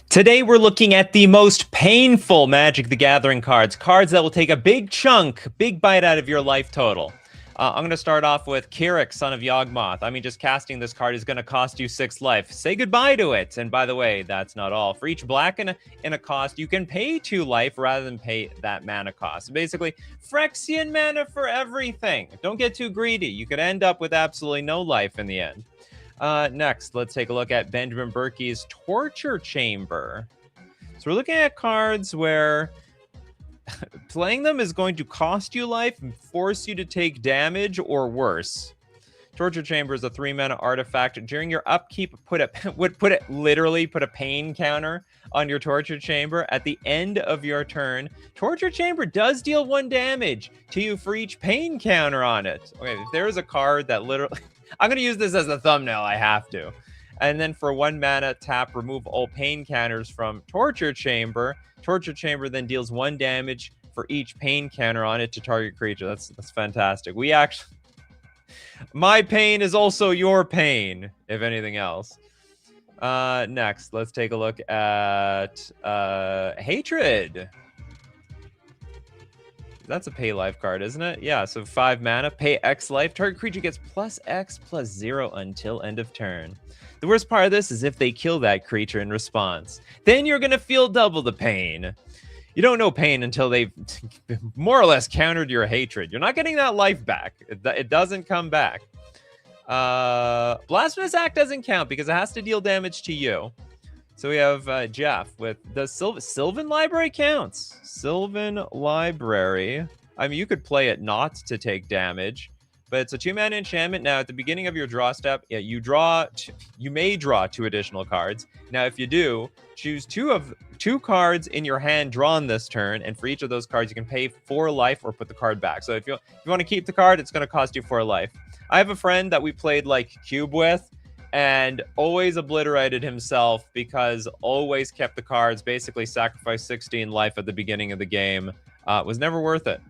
Today we're looking at the most painful Magic the Gathering cards. Cards that will take a big chunk, big bite out of your life total. I'm going to start off with Kyrix, Son of Yawgmoth. I mean, just casting this card is going to cost you 6 life. Say goodbye to it. And by the way, that's not all. For each black in a cost, you can pay 2 life rather than pay that mana cost. Basically, Phyrexian mana for everything. Don't get too greedy. You could end up with absolutely no life in the end. Next, let's take a look at Benjamin Berkey's Torture Chamber. So we're looking at cards where playing them is going to cost you life and force you to take damage or worse. Torture Chamber is a 3-mana artifact. During your upkeep, put a pain counter on your Torture Chamber. At the end of your turn, Torture Chamber does deal 1 damage to you for each pain counter on it. Okay, if there is a card that literally... I'm going to use this as a thumbnail, I have to. And then for 1 mana, tap, remove all pain counters from Torture Chamber. Torture Chamber then deals 1 damage for each pain counter on it to target creature. That's fantastic. We actually... My pain is also your pain, if anything else. Next, let's take a look at Hatred. That's a pay life card, isn't it? Yeah, so 5 mana, pay X life. Target creature gets +X/+0 until end of turn. The worst part of this is if they kill that creature in response. Then you're going to feel double the pain. You don't know pain until they've more or less countered your hatred. You're not getting that life back. It doesn't come back. Blasphemous Act doesn't count because it has to deal damage to you. So we have Jeff with the Sylvan Library counts. Sylvan Library. I mean, you could play it not to take damage, but it's a 2-mana enchantment. Now, at the beginning of your draw step, yeah, you may draw 2 additional cards. Now, if you do, choose 2 cards in your hand drawn this turn, and for each of those cards, you can pay 4 life or put the card back. So if you want to keep the card, it's going to cost you 4 life. I have a friend that we played like Cube with, and always obliterated himself because always kept the cards, basically sacrificed 16 life at the beginning of the game. Was never worth it.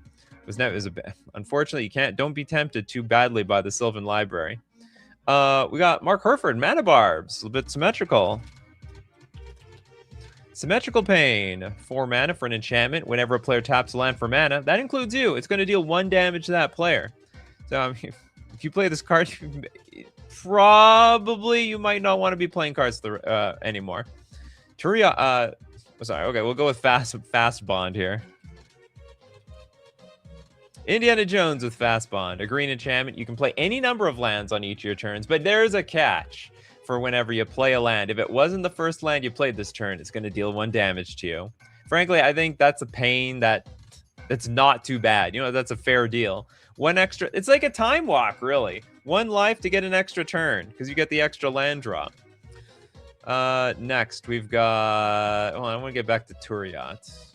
Unfortunately, don't be tempted too badly by the Sylvan Library. We got Mark Herford, Mana Barbs, a little bit symmetrical. Symmetrical Pain, 4 mana for an enchantment. Whenever a player taps a land for mana, that includes you. It's going to deal 1 damage to that player. So I mean, if you play this card, probably you might not want to be playing cards anymore. Turia, sorry. Okay, we'll go with Fast Bond here. Indiana Jones with Fast Bond, a green enchantment. You can play any number of lands on each of your turns, but there's a catch for whenever you play a land. If it wasn't the first land you played this turn, it's going to deal 1 damage to you. Frankly, I think that's a pain that's not too bad. You know, that's a fair deal. 1 extra, it's like a time walk, really. 1 life to get an extra turn, because you get the extra land draw. Next, we've got... Oh, I want to get back to Turiat.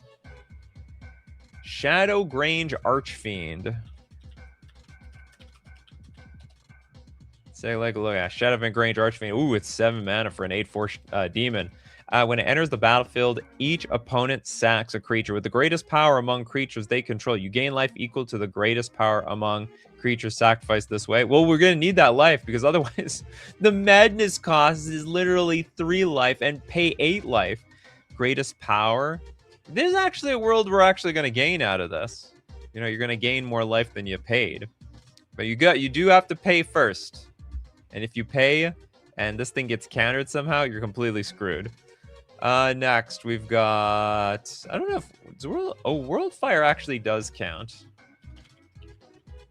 Shadow Grange Archfiend. Say, like, look at Shadow Grange Archfiend. Ooh, it's 7 mana for an 8/4 demon. When it enters the battlefield, each opponent sacks a creature with the greatest power among creatures they control. You gain life equal to the greatest power among creatures sacrificed this way. Well, we're going to need that life because otherwise the madness cost is literally 3 life and pay 8 life. Greatest power. There's actually a world we're actually going to gain out of this. You know, you're going to gain more life than you paid. But you do have to pay first. And if you pay and this thing gets countered somehow, you're completely screwed. Next, we've got... I don't know if... Worldfire actually does count.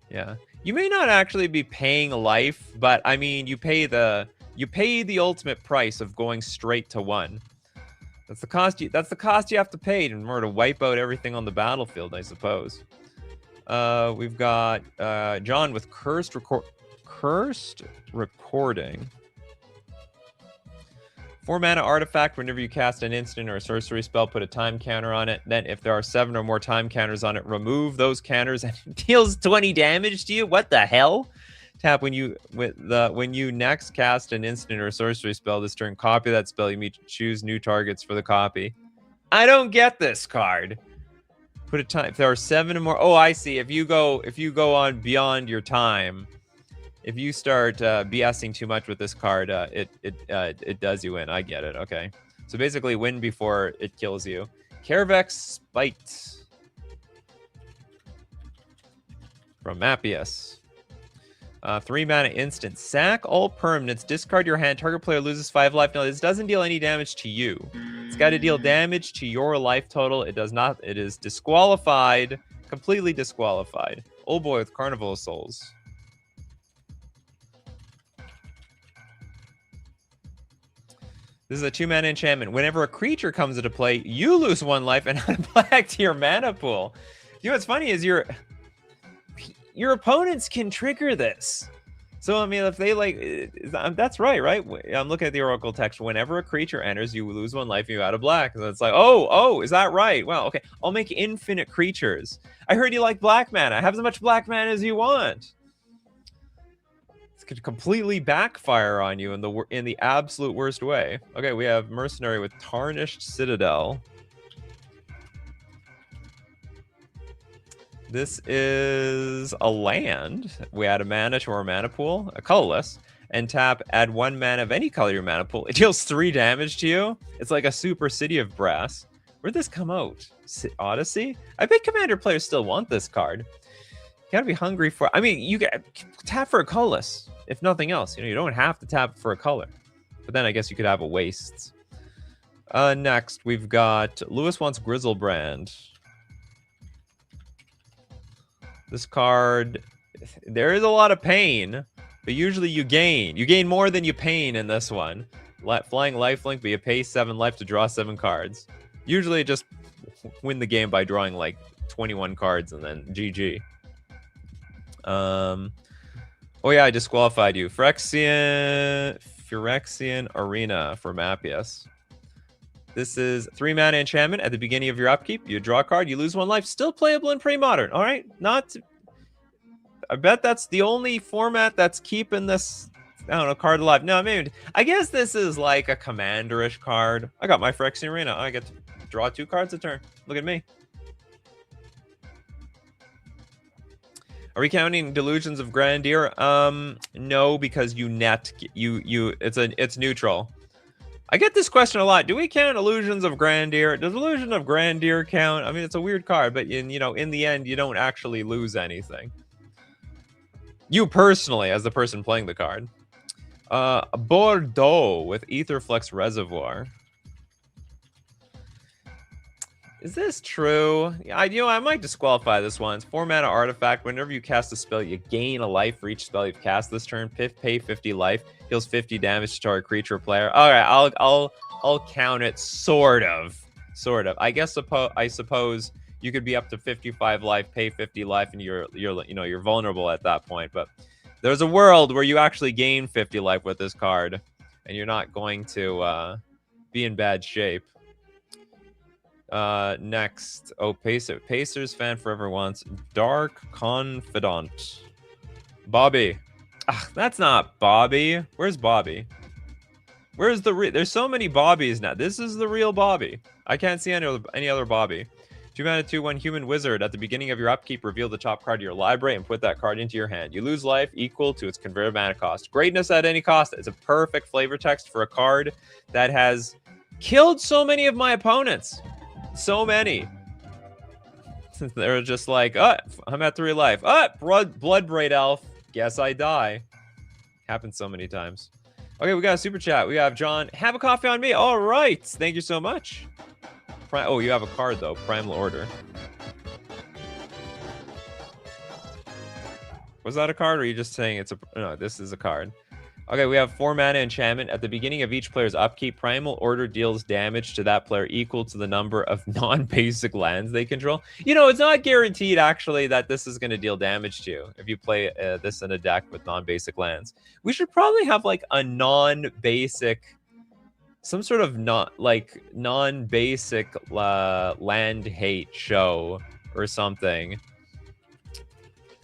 Yeah. You may not actually be paying life, but, I mean, you pay the ultimate price of going straight to 1. That's the cost you have to pay in order to wipe out everything on the battlefield, I suppose. We've got John with Cursed Recording. 4 mana artifact. Whenever you cast an instant or a sorcery spell, put a time counter on it. Then if there are 7 or more time counters on it, remove those counters and it deals 20 damage to you. What the hell? Tap when you next cast an instant or a sorcery spell this turn, copy that spell. You may choose new targets for the copy. I don't get this card. Put a time. If there are 7 or more. Oh, I see. If you go on beyond your time, if you start BSing too much with this card, it does you in. I get it. Okay. So basically win before it kills you. Carevex Spite from Appius. 3 mana instant. Sack all permanents. Discard your hand. Target player loses 5 life. No, this doesn't deal any damage to you. It's got to deal damage to your life total. It does not. It is disqualified. Completely disqualified. Old boy with Carnival of Souls. This is a 2-mana enchantment. Whenever a creature comes into play, you lose 1 life and add black to your mana pool. You know what's funny is your opponents can trigger this. So, I mean, if they that's right? I'm looking at the Oracle text. Whenever a creature enters, you lose 1 life, you add a black. So it's like, oh, is that right? Well, okay. I'll make infinite creatures. I heard you like black mana. Have as much black mana as you want. This could completely backfire on you in the absolute worst way. Okay, we have Mercenary with Tarnished Citadel. This is a land. We add a mana to our mana pool, a colorless, and tap, add 1 mana of any color to your mana pool. It deals 3 damage to you. It's like a super City of Brass. Where'd this come out? Odyssey? I bet Commander players still want this card. You gotta be hungry for... I mean, you get tap for a colorless, if nothing else. You know, you don't have to tap for a color. But then I guess you could have a wastes. Next, we've got Lewis wants Grizzlebrand. This card, there is a lot of pain, but usually you gain. You gain more than you pain in this one. Flying lifelink, but you pay 7 life to draw 7 cards. Usually just win the game by drawing like 21 cards and then GG. Oh yeah, I disqualified you. Phyrexian Arena for Appius. This is 3 mana enchantment. At the beginning of your upkeep, you draw a card, you lose 1 life. Still playable in pre-modern. All right, I bet that's the only format that's keeping this, I don't know, card alive. No, maybe. I guess this is like a commander-ish card. I got my Phyrexian Arena. I get to draw 2 cards a turn. Look at me. Are we counting Delusions of Grandeur? No, because it's neutral. I get this question a lot. Do we count Illusions of Grandeur? Does Illusion of Grandeur count? I mean, it's a weird card, but in the end, you don't actually lose anything. You personally, as the person playing the card. Bordeaux with Aetherflux Reservoir. Is this true? I might disqualify this one. It's 4 mana artifact. Whenever you cast a spell, you gain a life for each spell you've cast this turn. Pay 50 life. Deals 50 damage to target creature or player. All right, I'll count it. Sort of. I guess I suppose you could be up to 55 life, pay 50 life, and you're vulnerable at that point. But there's a world where you actually gain 50 life with this card, and you're not going to be in bad shape. Next, Pacers fan forever wants Dark Confidant. Bobby. That's not Bobby. Where's Bobby? Where's there's so many Bobbies now. This is the real Bobby. I can't see any other Bobby. 2 mana 2/1 human wizard. At the beginning of your upkeep, reveal the top card of your library and put that card into your hand. You lose life equal to its converted mana cost. Greatness at any cost. It's a perfect flavor text for a card that has killed so many of my opponents. So many. They're just like, I'm at 3 life. Bloodbraid Elf. Guess I die. Happens so many times. Okay, we got a super chat. We have John. Have a coffee on me. All right. Thank you so much. Oh, you have a card, though. Primal Order. Was that a card, or are you just saying it's a... No, this is a card. Okay, we have 4 mana enchantment. At the beginning of each player's upkeep, Primal Order deals damage to that player equal to the number of non-basic lands they control. It's not guaranteed, actually, that this is going to deal damage to you if you play this in a deck with non-basic lands. We should probably have, like, a non-basic... Some sort of non-basic land hate show or something.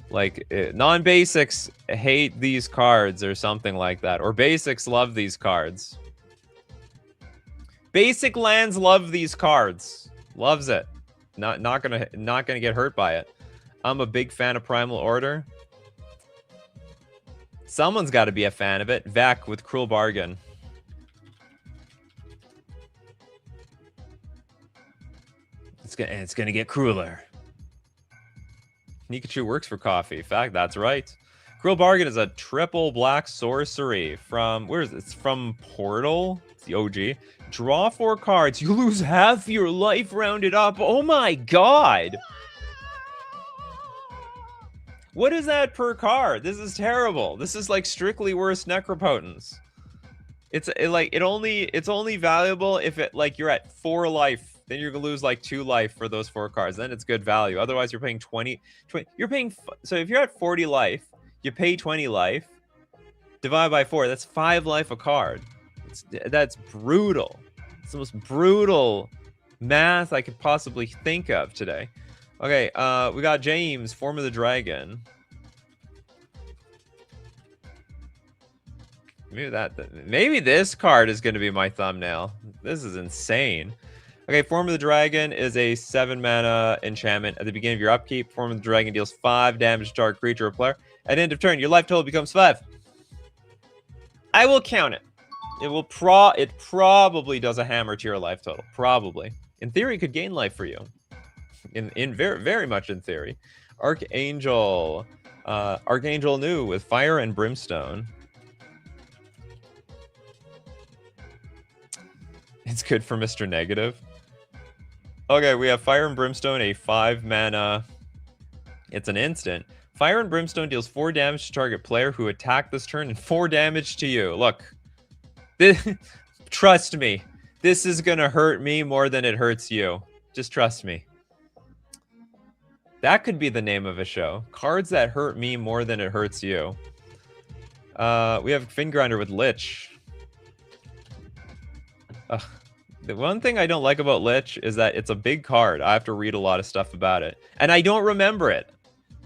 Like, non-basics hate these cards or something like that. Or basics love these cards. Basic lands love these cards. Loves it. Not gonna get hurt by it. I'm a big fan of Primal Order. Someone's got to be a fan of it. Vec with Cruel Bargain. It's gonna get crueler. Nikachu works for coffee. In fact, that's right. Cruel Bargain is a triple black sorcery from, where is it? It's from Portal. It's the OG. Draw 4 cards. You lose half your life rounded up. Oh my god. What is that per card? This is terrible. This is like strictly worse Necropotence. It's only valuable if it like you're at 4 life. Then you're gonna lose like 2 life for those 4 cards. Then it's good value. Otherwise, you're paying 20. You're paying. So if you're at 40 life, you pay 20 life. Divide by 4. That's 5 life a card. That's brutal. It's the most brutal math I could possibly think of today. Okay, we got James, Form of the Dragon. Maybe this card is going to be my thumbnail. This is insane. Okay, Form of the Dragon is a 7-mana enchantment. At the beginning of your upkeep, Form of the Dragon deals 5 damage to target creature or player. At the end of turn, your life total becomes 5. I will count it. It probably does a hammer to your life total. Probably. In theory, it could gain life for you. In very much in theory. Archangel. Archangel new with Fire and Brimstone. It's good for Mr. Negative. Okay, we have Fire and Brimstone, a 5-mana. It's an instant. Fire and Brimstone deals 4 damage to target player who attacked this turn and 4 damage to you. Look. Trust me. This is going to hurt me more than it hurts you. Just trust me. That could be the name of a show. Cards that hurt me more than it hurts you. We have Fin Grinder with Lich. Ugh. The one thing I don't like about Lich is that it's a big card. I have to read a lot of stuff about it. And I don't remember it.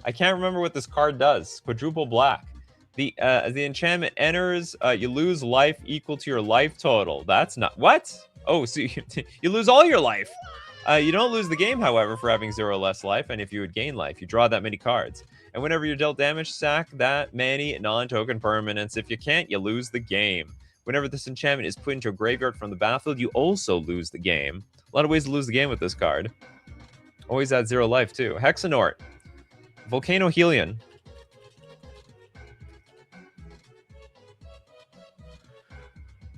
I can't remember what this card does. Quadruple black. The enchantment enters, you lose life equal to your life total. That's not... What? Oh, so you lose all your life. You don't lose the game, however, for having 0 less life. And if you would gain life, you draw that many cards. And whenever you're dealt damage, sack that many non-token permanents. If you can't, you lose the game. Whenever this enchantment is put into a graveyard from the battlefield, you also lose the game. A lot of ways to lose the game with this card. Always at 0 life, too. Hexanort. Volcano Helion.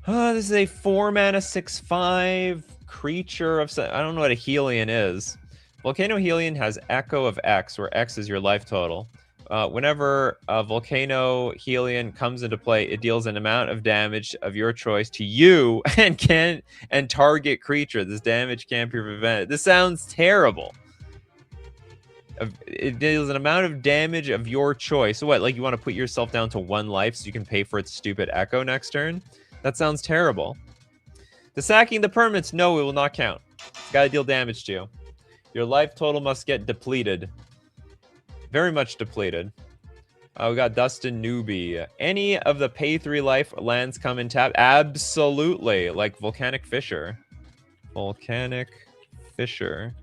This is a 4-mana 6/5 creature of... I don't know what a Helion is. Volcano Helion has Echo of X, where X is your life total. Whenever a Volcano Helion comes into play, it deals an amount of damage of your choice to you and target creature. This damage can't be prevented. This sounds terrible. It deals an amount of damage of your choice. So what, like you want to put yourself down to 1 life so you can pay for its stupid Echo next turn? That sounds terrible. The sacking the permanents, no, it will not count. It's got to deal damage to you. Your life total must get depleted. Very much depleted. We got Dustin Newbie. Any of the pay 3 life lands come in tap? Absolutely. Like Volcanic Fissure. Volcanic Fissure.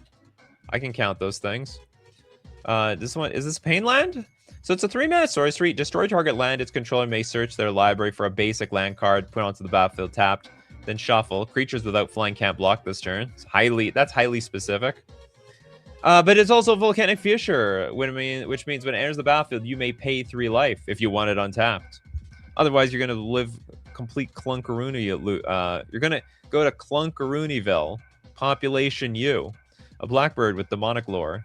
I can count those things. This one, is this Pain Land? So it's a 3-mana sorcery. Destroy target land. Its controller may search their library for a basic land card, put onto the battlefield tapped, then shuffle. Creatures without flying can't block this turn. That's highly specific. But it's also Volcanic Fissure, which means when it enters the battlefield, you may pay 3 life if you want it untapped. Otherwise, you're going to live complete Clunkaroony. You're going to go to Clunkaroonyville, population U, a Blackbird with demonic lore.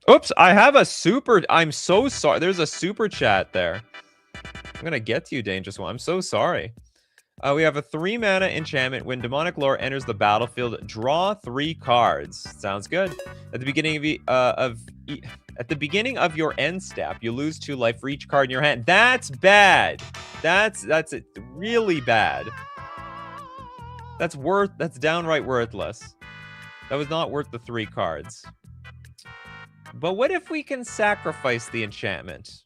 Oops, I have a super... I'm so sorry. There's a super chat there. I'm going to get to you, Dangerous One. I'm so sorry. We have a 3-mana enchantment. When demonic lore enters the battlefield, draw 3 cards. Sounds good. At the beginning at the beginning of your end step, you lose 2 life for each card in your hand. That's bad. That's really bad. That's downright worthless. That was not worth the 3 cards. But what if we can sacrifice the enchantment?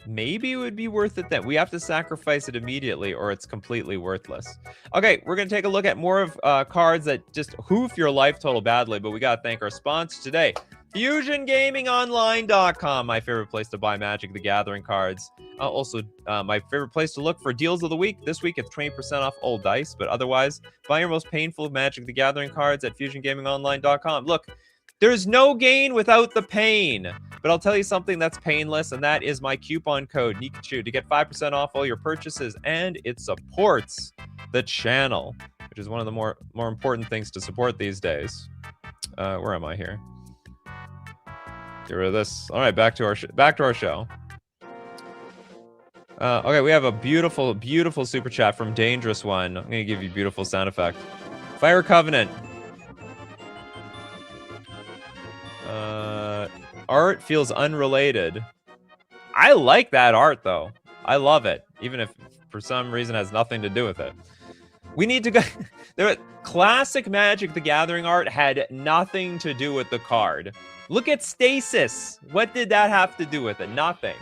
Maybe it would be worth it then. We have to sacrifice it immediately or it's completely worthless. Okay, we're going to take a look at more of cards that just hoof your life total badly, but we got to thank our sponsor today, FusionGamingOnline.com, my favorite place to buy Magic the Gathering cards. Also, my favorite place to look for deals of the week. This week, it's 20% off old dice, but otherwise, buy your most painful Magic the Gathering cards at FusionGamingOnline.com. Look, there's no gain without the pain, but I'll tell you something that's painless, and that is my coupon code, Nikachu, to get 5% off all your purchases, and it supports the channel, which is one of the more important things to support these days. Where am I here? Get rid of this. All right, back to our show. Okay, we have a beautiful super chat from Dangerous One. I'm gonna give you a beautiful sound effect. Fire Covenant. Art feels unrelated. I like that art though. I love it, even if for some reason it has nothing to do with it. We need to go. Classic Magic the Gathering art had nothing to do with the card. Look at Stasis. What did that have to do with it? Nothing.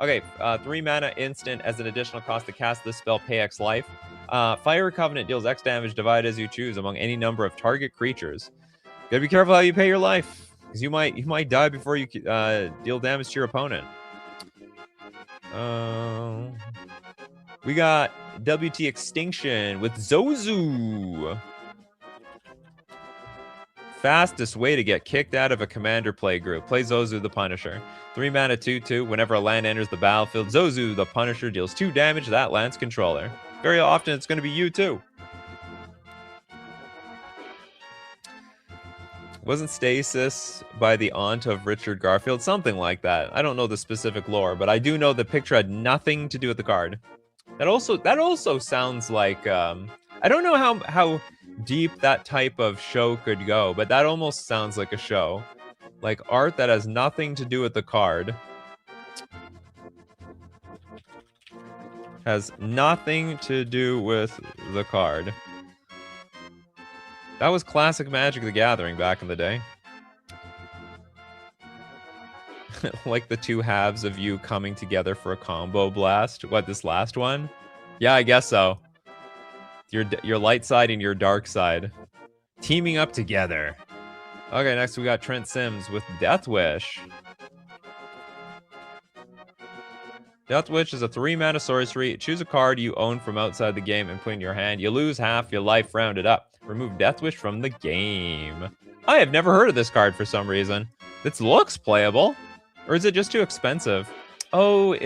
Okay, 3 mana instant as an additional cost to cast this spell, pay X life. Fire Covenant deals X damage, divide as you choose among any number of target creatures. Gotta be careful how you pay your life, because you might die before you deal damage to your opponent. We got WT Extinction with Zozu. Fastest way to get kicked out of a commander play group. Play Zozu the Punisher. 3 mana 2/2. Whenever a land enters the battlefield, Zozu the Punisher deals 2 damage to that land's controller. Very often it's going to be you too. Wasn't Stasis by the aunt of Richard Garfield? Something like that. I don't know the specific lore, but I do know the picture had nothing to do with the card. That also sounds like I don't know how deep that type of show could go, but that almost sounds like a show. Like art that has nothing to do with the card. Has nothing to do with the card. That was classic Magic the Gathering back in the day. Like the 2 halves of you coming together for a combo blast. What, this last one? Yeah, I guess so. Your light side and your dark side teaming up together. Okay, next we got Trent Sims with Death Wish. Death Wish is a 3 mana sorcery. Choose a card you own from outside the game and put in your hand. You lose half your life rounded up. Remove Death Wish from the game. I have never heard of this card for some reason. This looks playable. Or is it just too expensive? Oh,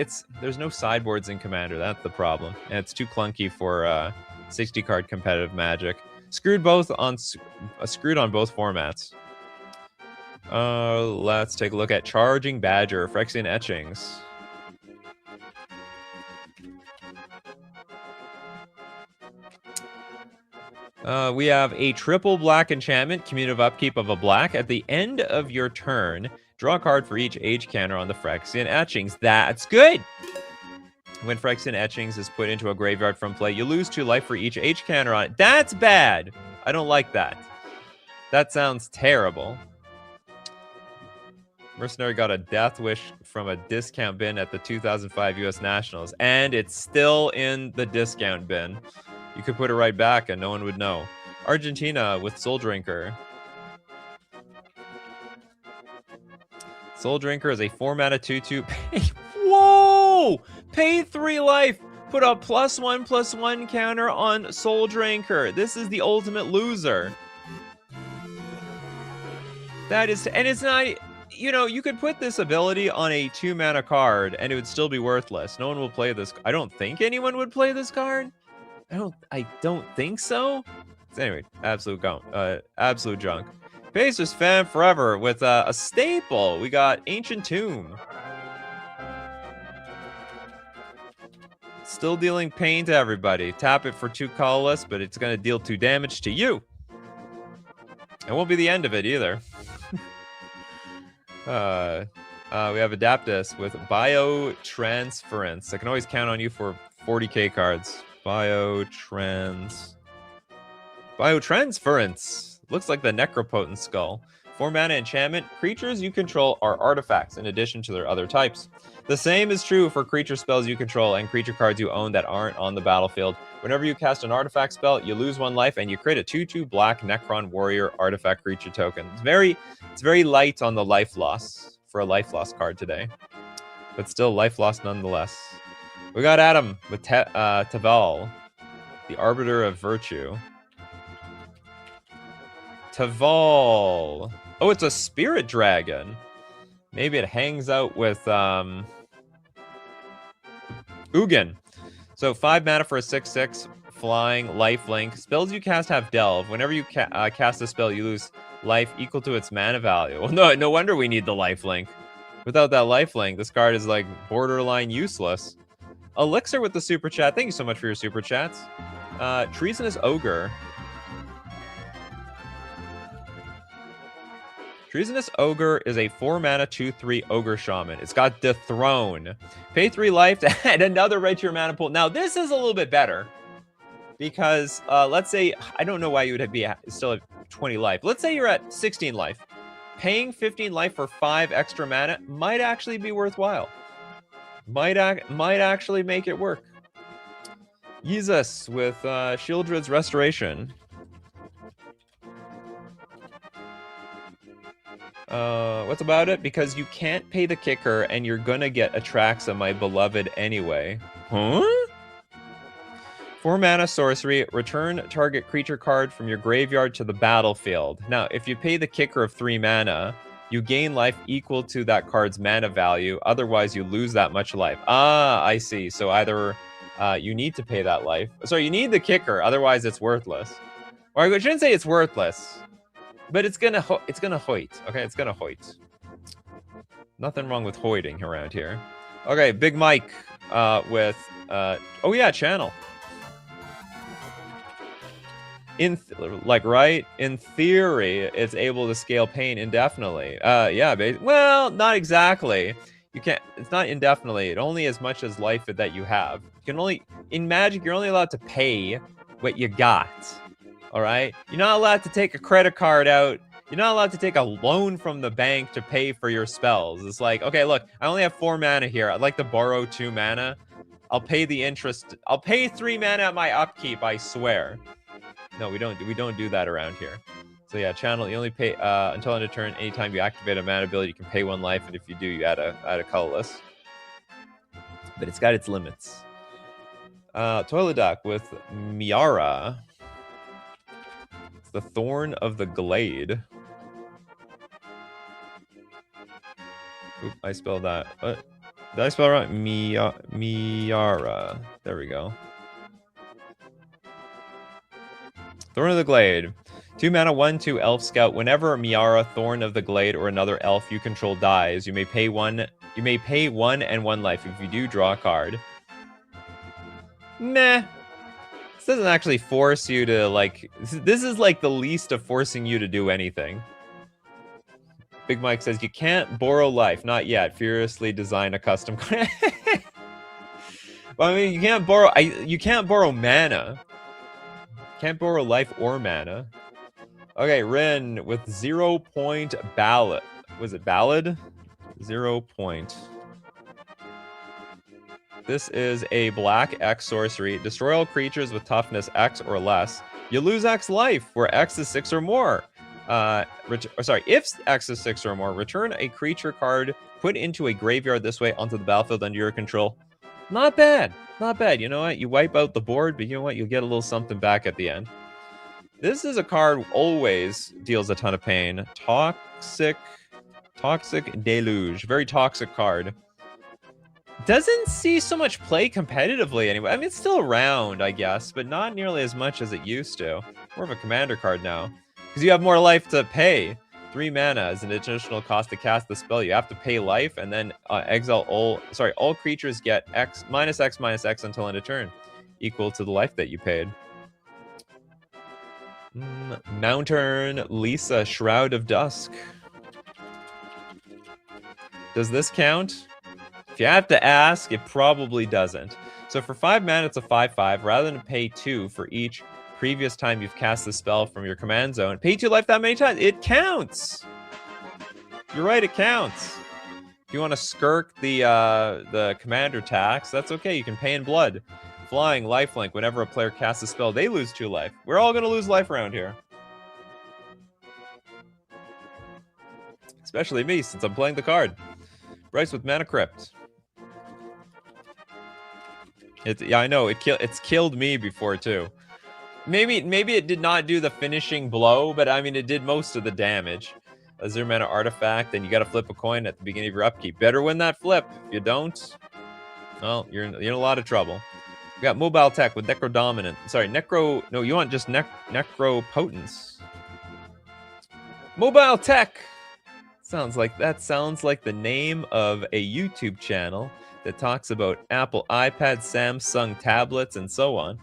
there's no sideboards in Commander. That's the problem. And it's too clunky for 60 card competitive Magic. Screwed on both formats. Let's take a look at Charging Badger, Phyrexian Etchings. We have a triple black enchantment, Commutative Upkeep of a black. At the end of your turn, draw a card for each H counter on the Phyrexian Etchings. That's good! When Phyrexian Etchings is put into a graveyard from play, you lose 2 life for each H counter on it. That's bad! I don't like that. That sounds terrible. Mercenary got a Death Wish from a discount bin at the 2005 US Nationals, and it's still in the discount bin. You could put it right back and no one would know. Argentina with Soul Drinker. Soul Drinker is a 4 mana 2/2. Whoa! Pay 3 life. Put a +1/+1 counter on Soul Drinker. This is the ultimate loser. That is, and it's not, you know, you could put this ability on a 2 mana card and it would still be worthless. No one will play this. I don't think anyone would play this card. I don't think so. Anyway, absolute junk. Pacers fan forever with a staple. We got Ancient Tomb. Still dealing pain to everybody. Tap it for 2 colorless, but it's going to deal 2 damage to you. It won't be the end of it either. We have Adaptus with Biotransference. I can always count on you for 40k cards. Biotransference. Looks like the Necropotent Skull. 4 mana enchantment. Creatures you control are artifacts in addition to their other types. The same is true for creature spells you control and creature cards you own that aren't on the battlefield. Whenever you cast an artifact spell, you lose 1 life, and you create a 2/2 black Necron Warrior artifact creature token. It's very light on the life loss for a life loss card today, but still life loss nonetheless. We got Adam with Taval, the Arbiter of Virtue. Taval. Oh, it's a Spirit Dragon. Maybe it hangs out with Ugin. So 5 mana for a 6/6 flying lifelink. Spells you cast have Delve. Whenever you cast a spell, you lose life equal to its mana value. Well, no wonder we need the lifelink. Without that lifelink, this card is like borderline useless. Elixir with the super chat. Thank you so much for your super chats. Treasonous Ogre. Treasonous Ogre is a 4-mana 2/3 Ogre Shaman. It's got Dethrone. Pay 3 life to add another right to your mana pool. Now, this is a little bit better. Because, let's say, I don't know why you would be still at 20 life. Let's say you're at 16 life. Paying 15 life for 5 extra mana might actually be worthwhile. Might actually make it work. Yeezus with Shieldred's Restoration. What's about it? Because you can't pay the kicker and you're gonna get Atraxa, my beloved, anyway. Huh? 4 mana sorcery, return target creature card from your graveyard to the battlefield. Now, if you pay the kicker of 3 mana, you gain life equal to that card's mana value. Otherwise, you lose that much life. Ah, I see. So either you need to pay that life. Sorry, you need the kicker. Otherwise, it's worthless. Or I shouldn't say it's worthless. But it's gonna hoit, okay? It's gonna hoit. Nothing wrong with hoiting around here. Okay, Big Mike with, oh yeah, Channel. In theory, it's able to scale pain indefinitely. Yeah, well, not exactly. You can't, it's not indefinitely. It only as much as life that you have. You can only, in Magic, you're only allowed to pay what you got. All right, you're not allowed to take a credit card out. You're not allowed to take a loan from the bank to pay for your spells. It's like, okay, look, I only have 4 mana here. I'd like to borrow 2 mana. I'll pay the interest. I'll pay 3 mana at my upkeep, I swear. No, we don't do that around here. So yeah, Channel, you only pay until end of turn. Anytime you activate a mana ability, you can pay 1 life, and if you do, you add a colorless. But it's got its limits. Toilet Duck with Miara. The Thorn of the Glade. Oop, I spelled that. What? Did I spell it right? Miara. There we go. Thorn of the Glade. 2 mana, 1/2 Elf Scout. Whenever Miara, Thorn of the Glade, or another elf you control dies, you may pay 1. You may pay 1 and 1 life. If you do, draw a card. Meh. This doesn't actually force you to, like... This is, like, the least of forcing you to do anything. Big Mike says, you can't borrow life. Not yet. Furiously design a custom... Well, I mean, you can't borrow... you can't borrow mana. Can't borrow life or mana. Okay, Rin with 0 point ballad. Was it ballad? 0 point. This is a black X sorcery. Destroy all creatures with toughness X or less. You lose X life, where X is 6 or more. If X is 6 or more, return a creature card put into a graveyard this way onto the battlefield under your control. Not bad. Not bad. You know what? You wipe out the board, but you know what? You'll get a little something back at the end. This is a card always deals a ton of pain. Toxic Deluge. Very toxic card. Doesn't see so much play competitively anyway. I mean, it's still around, I guess, but not nearly as much as it used to. More of a commander card now. Because you have more life to pay. 3 mana is an additional cost to cast the spell. You have to pay life, and then exile all... Sorry, all creatures get X until end of turn. Equal to the life that you paid. Mountern Lisa, Shroud of Dusk. Does this count? If you have to ask, it probably doesn't. So for 5 mana, it's a 5/5. Rather than pay 2 for each previous time you've cast the spell from your command zone, pay 2 life that many times. It counts. You're right, it counts. If you want to skirk the commander tax, that's okay. You can pay in blood. Flying, lifelink. Whenever a player casts a spell, they lose 2 life. We're all going to lose life around here. Especially me, since I'm playing the card. Bryce with Mana Crypt. Yeah, I know. It's killed me before, too. Maybe it did not do the finishing blow, but I mean, it did most of the damage. A 0 mana artifact, and you got to flip a coin at the beginning of your upkeep. Better win that flip. If you don't, well, you're in a lot of trouble. We got Mobile Tech with Necro Dominant. Sorry, Necro... No, you want just Necro Potence. Mobile Tech! Sounds like the name of a YouTube channel that talks about Apple iPads, Samsung tablets, and so on.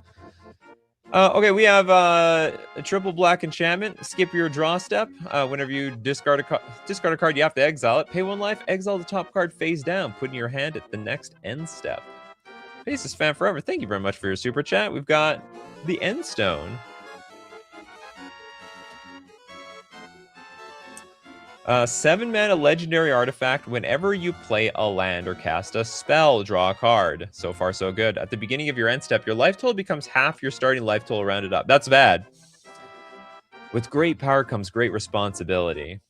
Okay, we have a triple black enchantment. Skip your draw step. Whenever you discard a card, you have to exile it. Pay 1 life, exile the top card face down, put in your hand at the next end step. Faces Fan Forever, thank you very much for your super chat. We've got the End Stone. 7 mana legendary artifact. Whenever you play a land or cast a spell, draw a card. So far, so good. At the beginning of your end step, your life total becomes half your starting life total rounded up. That's bad. With great power comes great responsibility,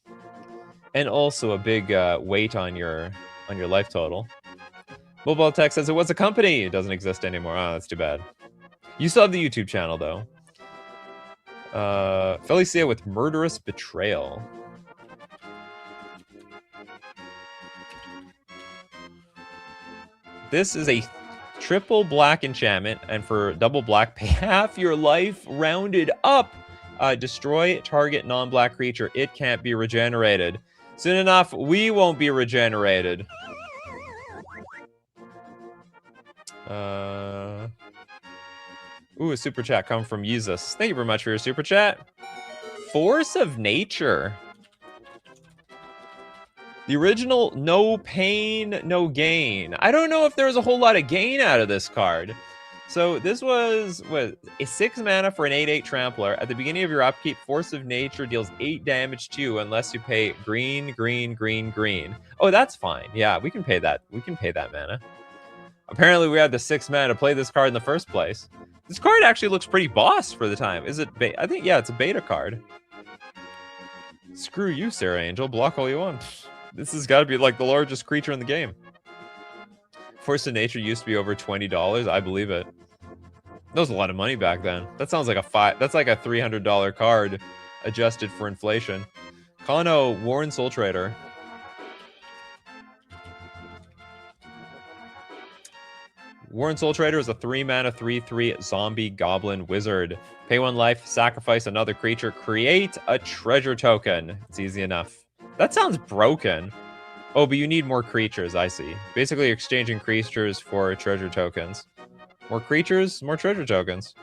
and also a big weight on your life total. Mobile Tech says it was a company. It doesn't exist anymore. Oh, that's too bad. You still have the YouTube channel though. Felicia with Murderous Betrayal. This is a triple black enchantment, and for double black, pay half your life rounded up. Destroy target non-black creature. It can't be regenerated. Soon enough, we won't be regenerated. Ooh, a super chat come from Jesus. Thank you very much for your super chat. Force of Nature. The original, no pain, no gain. I don't know if there was a whole lot of gain out of this card. So this was, what, a 6 mana for an 8/8 Trampler. At the beginning of your upkeep, Force of Nature deals 8 damage to you unless you pay green, green, green, green. Oh, that's fine. Yeah, we can pay that. We can pay that mana. Apparently, we had the 6 mana to play this card in the first place. This card actually looks pretty boss for the time. Is it? I think, yeah, it's a beta card. Screw you, Sarah Angel. Block all you want. This has got to be like the largest creature in the game. Force of Nature used to be over $20. I believe it. That was a lot of money back then. That sounds like that's like a $300 card adjusted for inflation. Kano, Warren Soul Trader. Warren Soul Trader is a 3 mana 3/3 zombie goblin wizard. Pay 1 life, sacrifice another creature, create a treasure token. It's easy enough. That sounds broken. Oh, but you need more creatures, I see. Basically, you're exchanging creatures for treasure tokens. More creatures, more treasure tokens.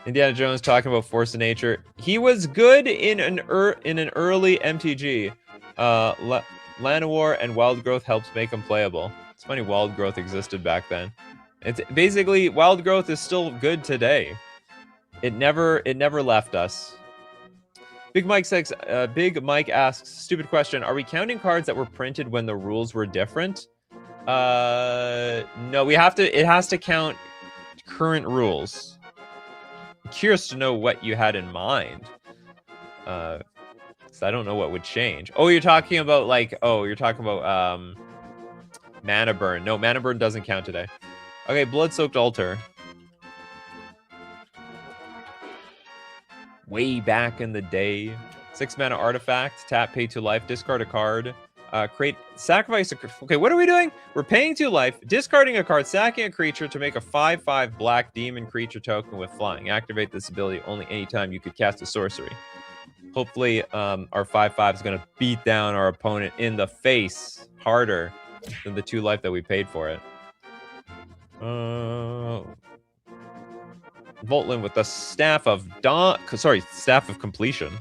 Indiana Jones talking about Force of Nature. He was good in an early MTG. Llanowar and Wild Growth helps make him playable. It's funny, Wild Growth existed back then. It's basically, Wild Growth is still good today. It never left us. Big Mike asks, stupid question, are we counting cards that were printed when the rules were different? No, it has to count current rules. I'm curious to know what you had in mind. So I don't know what would change. Oh, you're talking about Mana Burn. No, Mana Burn doesn't count today. Okay, Blood-Soaked Altar. Way back in the day. 6 mana artifact, tap, pay 2 life, discard a card, sacrifice a... Okay, what are we doing? We're paying 2 life, discarding a card, sacking a creature to make a 5/5 black demon creature token with flying. Activate this ability only anytime you could cast a sorcery. Hopefully, our 5/5 is going to beat down our opponent in the face harder than the 2 life that we paid for it. Voltland with the Staff of Completion.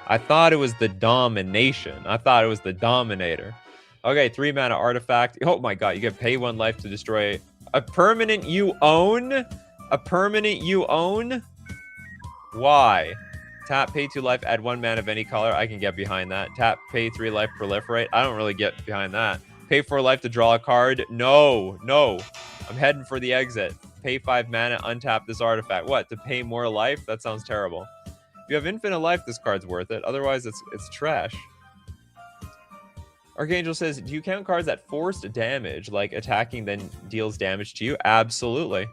I thought it was the Domination. I thought it was the Dominator. Okay, 3 mana artifact. Oh my god, you can pay 1 life to destroy a permanent you own? A permanent you own? Why? Tap, pay 2 life, add 1 mana of any color. I can get behind that. Tap, pay 3 life, proliferate. I don't really get behind that. Pay 4 life to draw a card. No, no. I'm heading for the exit. Pay 5 mana, untap this artifact. What, to pay more life? That sounds terrible. If you have infinite life, this card's worth it. Otherwise, it's trash. Archangel says, do you count cards that forced damage, like attacking then deals damage to you? Absolutely.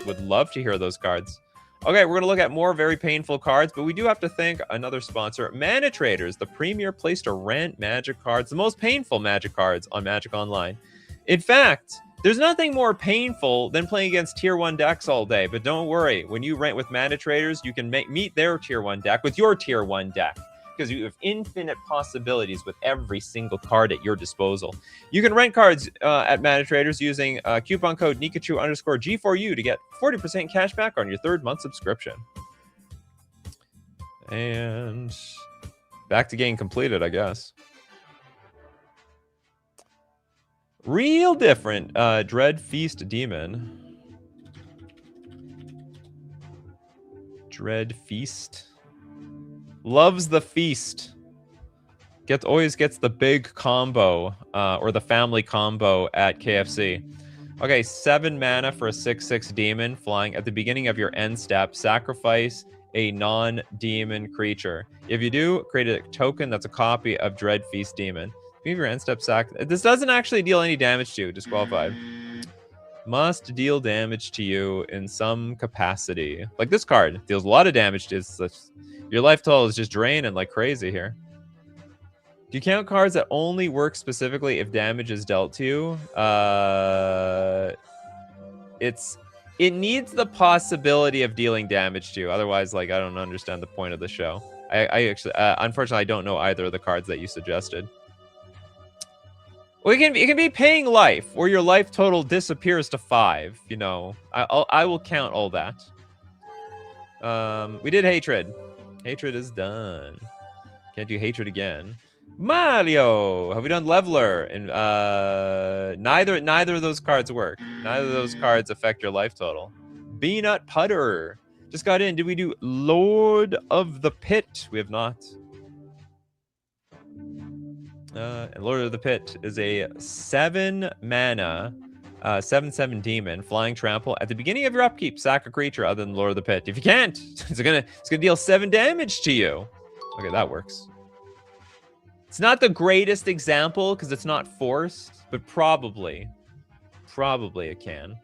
Would love to hear those cards. Okay, we're going to look at more very painful cards, but we do have to thank another sponsor, Mana Traders, the premier place to rent Magic cards, the most painful Magic cards on Magic Online. In fact, there's nothing more painful than playing against Tier 1 decks all day, but don't worry. When you rent with Mana Traders, you can meet their Tier 1 deck with your Tier 1 deck, because you have infinite possibilities with every single card at your disposal. You can rent cards at Mana Traders using coupon code Nikachu_G4U to get 40% cash back on your 3rd month subscription. And back to getting completed, I guess. Real different. Dread Feast Demon. Dread Feast. Loves the feast. Always gets the big combo, or the family combo at KFC. Okay, 7 mana for a 6/6 demon flying. At the beginning of your end step, sacrifice a non-demon creature. If you do, create a token that's a copy of Dread Feast Demon. Beginning of your end step, this doesn't actually deal any damage to you. Disqualified. Must deal damage to you in some capacity. Like this card deals a lot of damage to your life total is just draining like crazy here. Do you count cards that only work specifically if damage is dealt to you? It needs the possibility of dealing damage to you. Otherwise, like, I don't understand the point of the show. I actually, unfortunately, I don't know either of the cards that you suggested. Well, it can be paying life, where your life total disappears to 5. You know, I will count all that. We did hatred. Hatred is done. Can't do hatred again. Mario, have we done leveler? And neither of those cards work. Neither of those cards affect your life total. Peanut Putter just got in. Did we do Lord of the Pit? We have not. And Lord of the Pit is a 7 mana, 7/7 demon, flying trample. At the beginning of your upkeep, sack a creature other than Lord of the Pit. If you can't, it's gonna deal 7 damage to you. Okay, that works. It's not the greatest example because it's not forced, but probably it can.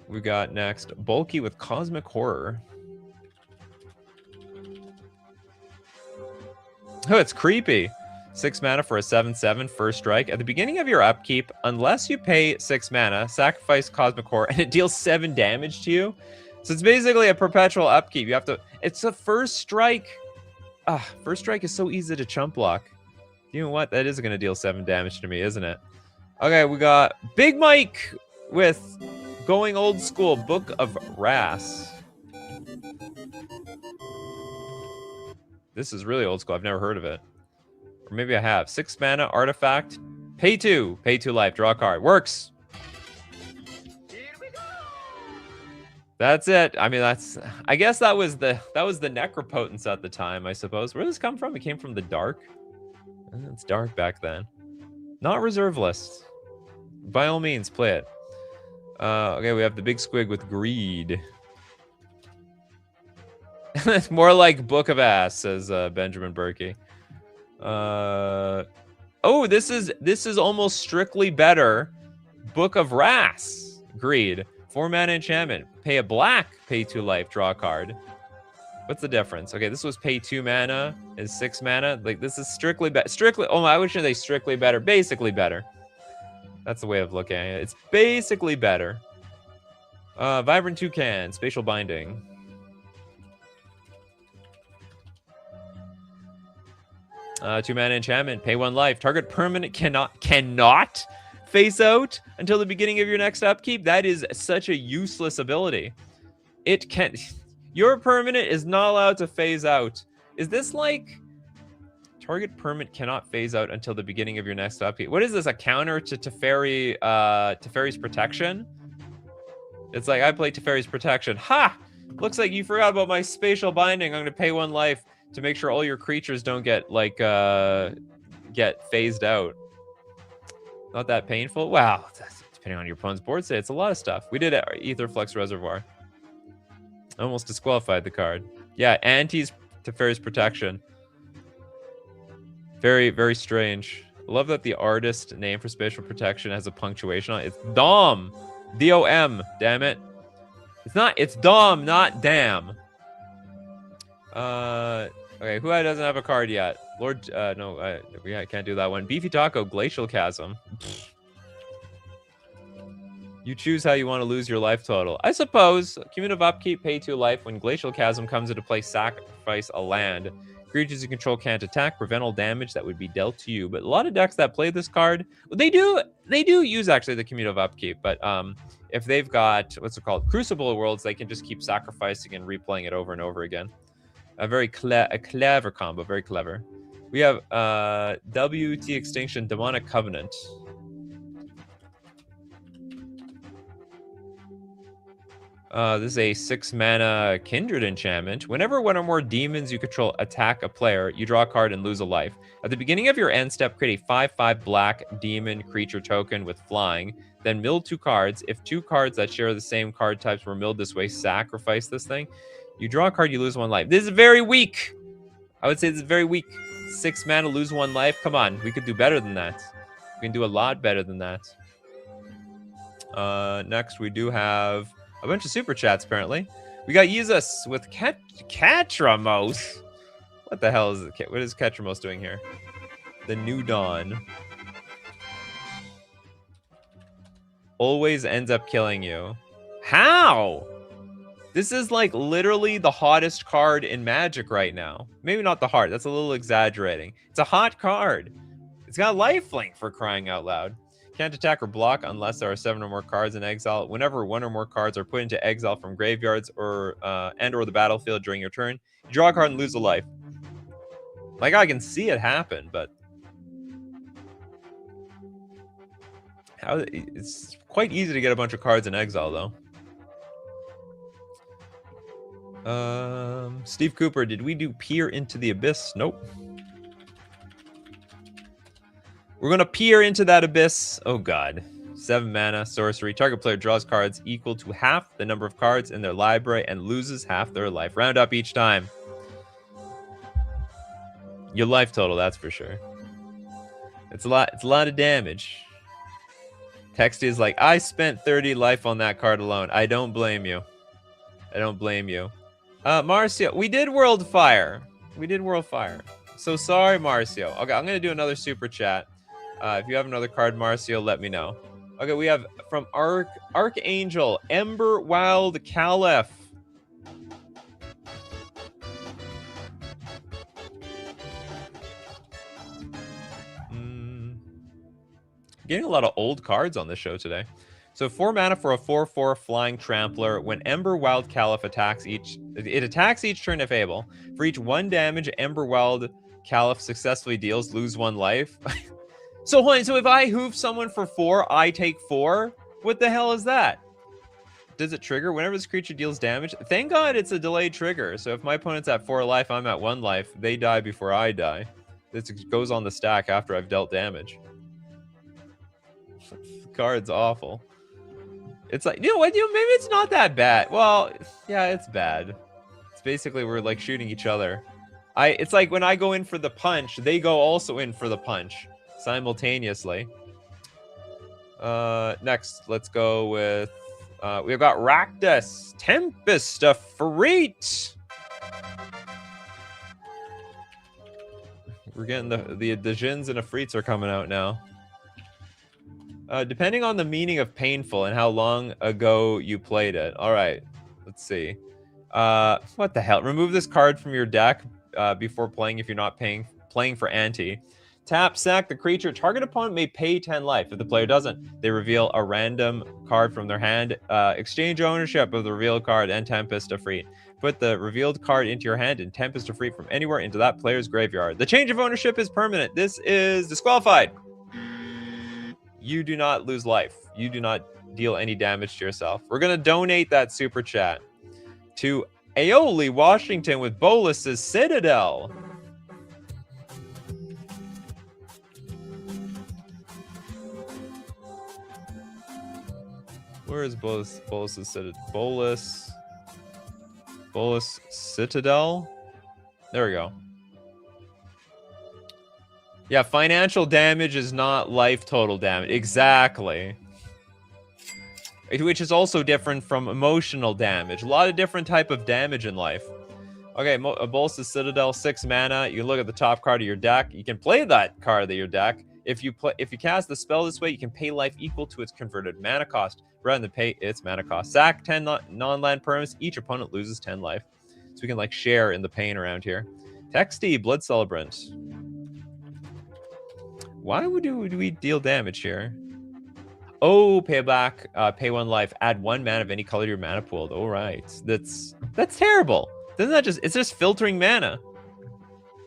We got next Bulky with Cosmic Horror. Oh, it's creepy. 6 mana for a 7/7 first strike. At the beginning of your upkeep, unless you pay 6 mana, sacrifice Cosmic Horror, and it deals 7 damage to you. So it's basically a perpetual upkeep. You have to. It's a first strike. First strike is so easy to chump block. You know what? That is going to deal 7 damage to me, isn't it? Okay, we got Big Mike with Going Old School, Book of Wrath. This is really old school. I've never heard of it. Or maybe I have. 6 mana, artifact. Pay 2. Pay 2 life. Draw a card. Works. That's it. I mean, I guess that was the Necropotence at the time, I suppose. Where did this come from? It came from the dark. It's dark back then. Not reserve list. By all means, play it. Okay, we have the big squig with Greed. It's more like Book of Ass, says Benjamin Berkey. Oh, this is almost strictly better. Book of Wrath. Greed. 4 mana enchantment. Pay a black, pay 2 life, draw a card. What's the difference? Okay, this was pay 2 mana, is 6 mana. Like, this is strictly better. I wish they strictly better. Basically better. That's the way of looking at it. It's basically better. Vibrant Toucan, Spatial Binding. Two mana enchantment, pay 1 life. Target permanent cannot face out until the beginning of your next upkeep. That is such a useless ability. Your permanent is not allowed to phase out. Is this like target permanent cannot phase out until the beginning of your next upkeep? What is this? A counter to Teferi's Protection? It's like I play Teferi's Protection. Ha! Looks like you forgot about my Spatial Binding. I'm going to pay 1 life to make sure all your creatures don't get like get phased out. Not that painful. Wow, depending on your opponent's board state, it's a lot of stuff. We did Aetherflux Reservoir. Almost disqualified the card. Yeah, antis Teferi's Protection. Very, very strange. I love that the artist name for Spatial Protection has a punctuation on it. It's DOM. D-O-M, damn it. It's DOM, not damn. Okay, who doesn't have a card yet? Lord, no, we can't do that one. Beefy Taco, Glacial Chasm. You choose how you want to lose your life total. I suppose. Cumulative upkeep, pay 2 life. When Glacial Chasm comes into play, sacrifice a land. Creatures you control can't attack, prevent all damage that would be dealt to you. But a lot of decks that play this card, they do use actually the cumulative upkeep. But if they've got, what's it called, Crucible Worlds, they can just keep sacrificing and replaying it over and over again. A very clever combo, very clever. We have WT Extinction, Demonic Covenant. This is a 6-mana Kindred enchantment. Whenever one or more demons you control attack a player, you draw a card and lose a life. At the beginning of your end step, create a 5/5 black demon creature token with flying. Then mill 2 cards. If 2 cards that share the same card types were milled this way, sacrifice this thing. You draw a card, you lose 1 life. This is very weak. I would say this is very weak. 6 mana, lose 1 life. Come on, we could do better than that. We can do a lot better than that. Next, we do have a bunch of super chats, apparently. We got Jesus with Catramos. What the hell is it? What is Catramos doing here? The New Dawn. Always ends up killing you. How? This is like literally the hottest card in Magic right now. Maybe not the heart. That's a little exaggerating. It's a hot card. It's got lifelink, for crying out loud. Can't attack or block unless there are 7 or more cards in exile. Whenever 1 or more cards are put into exile from graveyards or the battlefield during your turn, you draw a card and lose a life. Like, I can see it happen, but it's quite easy to get a bunch of cards in exile, though. Steve Cooper, did we do Peer into the Abyss? Nope. We're going to peer into that abyss. Oh, God. 7 mana, sorcery. Target player draws cards equal to half the number of cards in their library and loses half their life. Round up each time. Your life total, that's for sure. It's a lot of damage. Texty is like, I spent 30 life on that card alone. I don't blame you. I don't blame you. Marcio, we did World Fire. We did World Fire. So sorry, Marcio. Okay, I'm going to do another super chat. If you have another card, Marcio, let me know. Okay, we have from Archangel, Ember Wild Caliph. Getting a lot of old cards on this show today. So 4 mana for a 4/4 flying trampler. When Ember Wild Caliph attacks each turn if able. For each 1 damage Ember Wild Caliph successfully deals, lose 1 life. So if I hoof someone for 4, I take 4? What the hell is that? Does it trigger whenever this creature deals damage? Thank God it's a delayed trigger. So if my opponent's at 4 life, I'm at 1 life. They die before I die. This goes on the stack after I've dealt damage. The card's awful. It's like, you know what? Maybe it's not that bad. Well, yeah, it's bad. It's basically we're like shooting each other. It's like when I go in for the punch, they go also in for the punch simultaneously. Next, let's go with we've got Rakdos, Tempest of Freet. We're getting the Jins and Afrits are coming out now. Depending on the meaning of painful and how long ago you played it. All right, let's see. What the hell? Remove this card from your deck before playing if you're not playing for ante. Tap, sack the creature. Target opponent may pay 10 life. If the player doesn't, they reveal a random card from their hand. Exchange ownership of the revealed card and Tempest of Freet. Put the revealed card into your hand and Tempest of Freet from anywhere into that player's graveyard. The change of ownership is permanent. This is disqualified. You do not lose life. You do not deal any damage to yourself. We're going to donate that super chat to Aioli Washington with Bolus's Citadel. Where is Bolus Citadel? There we go. Yeah, financial damage is not life total damage. Exactly. Which is also different from emotional damage. A lot of different type of damage in life. Okay, Bolus Citadel, 6 mana. You look at the top card of your deck. You can play that card of your deck. If you cast the spell this way, you can pay life equal to its converted mana cost, rather than pay its mana cost. Sack 10 non-land permanents. Each opponent loses 10 life. So we can like share in the pain around here. Texty, Blood Celebrant. Why would we deal damage here? Oh, pay back, pay 1 life, add 1 mana of any color to your mana pool. All right, that's terrible. Doesn't that it's just filtering mana?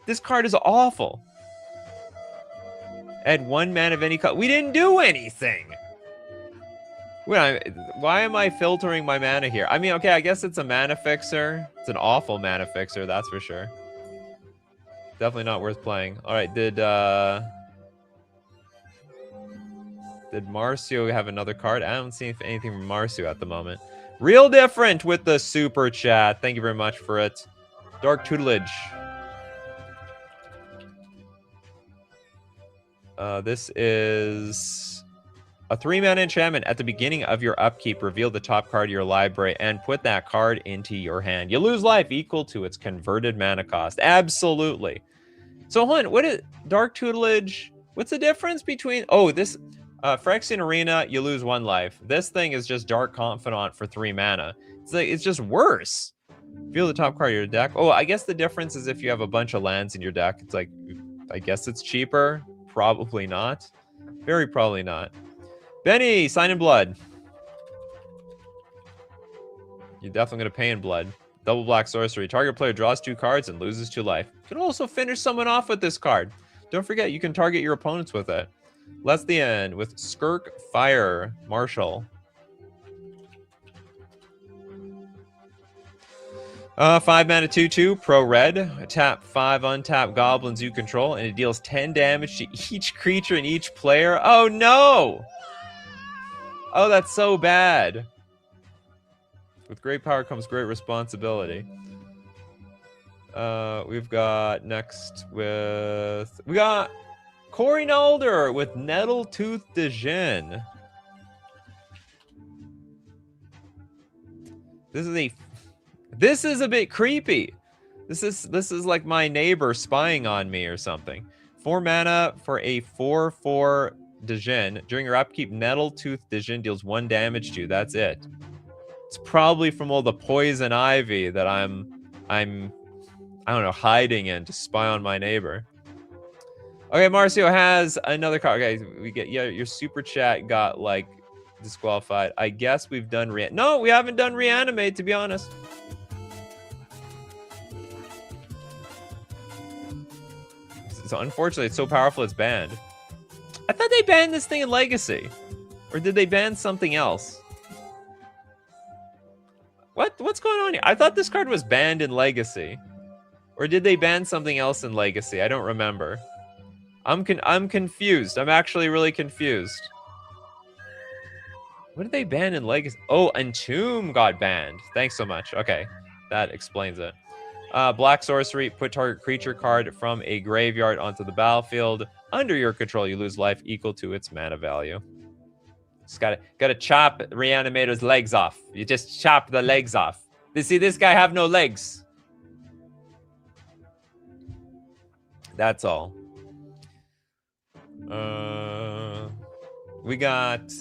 This card is awful. Add 1 mana of any color. We didn't do anything. Why am I filtering my mana here? I mean, okay, I guess it's a mana fixer. It's an awful mana fixer, that's for sure. Definitely not worth playing. All right, did Marcio have another card? I don't see anything from Marcio at the moment. Real different with the super chat. Thank you very much for it. Dark Tutelage. This is a 3-mana enchantment. At the beginning of your upkeep, reveal the top card of your library and put that card into your hand. You lose life equal to its converted mana cost. Absolutely. So, Hunt, what is Dark Tutelage? What's the difference between... Oh, this... Phyrexian Arena, you lose 1 life. This thing is just Dark Confidant for 3 mana. It's just worse. Feel the top card of your deck. Oh, I guess the difference is if you have a bunch of lands in your deck, it's like, I guess it's cheaper. Probably not. Very probably not. Benny, sign in blood. You're definitely going to pay in blood. Double black sorcery. Target player draws 2 cards and loses 2 life. You can also finish someone off with this card. Don't forget, you can target your opponents with it. Let's the end with Skirk Fire Marshall. 5 mana 2/2 pro red. Tap 5 untap goblins you control, and it deals 10 damage to each creature and each player. Oh no! Oh, that's so bad. With great power comes great responsibility. We've got next with we got Corey Nalder with Nettletooth Djinn. This is a bit creepy. This is like my neighbor spying on me or something. 4 mana for a 4/4 Djinn. During your upkeep, Nettletooth Djinn deals 1 damage to you. That's it. It's probably from all the poison ivy that I'm I don't know, hiding in to spy on my neighbor. Okay, Marcio has another card. Okay, we get your super chat got like disqualified. I guess we've done no, we haven't done reanimate, to be honest. So unfortunately, it's so powerful it's banned. I thought they banned this thing in Legacy. Or did they ban something else? What's going on here? I thought this card was banned in Legacy. Or did they ban something else in Legacy? I don't remember. I'm confused. I'm actually really confused. What did they ban in Legacy? Oh, Entomb got banned. Thanks so much. Okay, that explains it. Black sorcery, put target creature card from a graveyard onto the battlefield. Under your control, you lose life equal to its mana value. Just gotta chop Reanimator's legs off. You just chop the legs off. You see, this guy have no legs. That's all. We got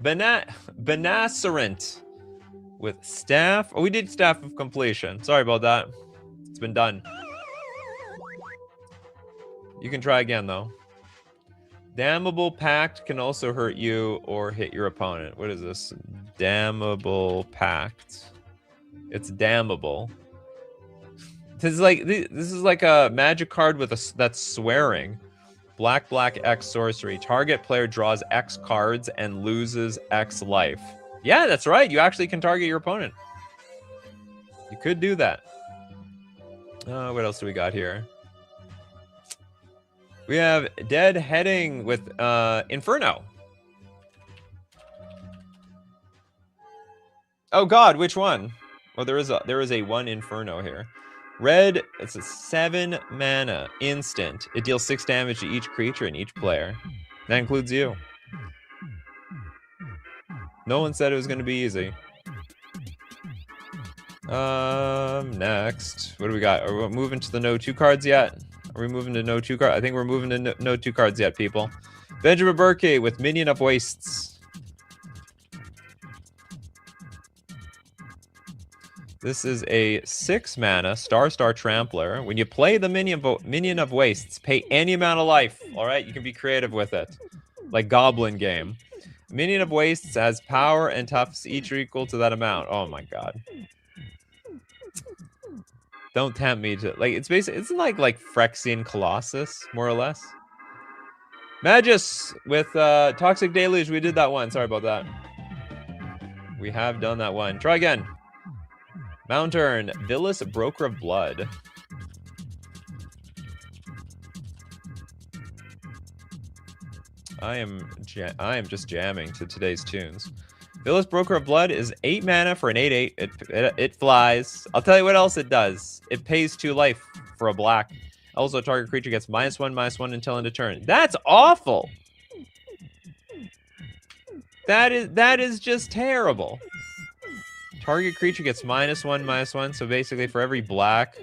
Benacerant with Staff. Oh, we did Staff of Completion. Sorry about that. It's been done. You can try again, though. Damnable Pact can also hurt you or hit your opponent. What is this? Damnable Pact. It's damnable. This is like a magic card with that's swearing. Black X sorcery. Target player draws X cards and loses X life. Yeah, that's right. You actually can target your opponent. You could do that. What else do we got here? We have Dead Heading with Inferno. Oh God, which one? Oh, there is a 1 Inferno here. Red, it's a 7 mana instant. It deals 6 damage to each creature and each player. That includes you. No one said it was going to be easy. Next. What do we got? Are we moving to the no 2 cards yet? Are we moving to no 2 cards? I think we're moving to no 2 cards yet, people. Benjamin Burke with Minion of Wastes. This is a 6 mana Star Trampler. When you play the Minion of Wastes, pay any amount of life. All right, you can be creative with it, like Goblin Game. Minion of Wastes has power and toughness each equal to that amount. Oh my God! Don't tempt me to like. It's basically it's like Phyrexian Colossus, more or less. Magus with Toxic Deluge. We did that one. Sorry about that. We have done that one. Try again. Mounturn, Villas, Broker of Blood. I am just jamming to today's tunes. Villas, Broker of Blood is 8 mana for an 8/8. It flies. I'll tell you what else it does. It pays 2 life for a black. Also, target creature gets -1/-1 until end of turn. That's awful. That is just terrible. Target creature gets -1/-1. So basically, for every black.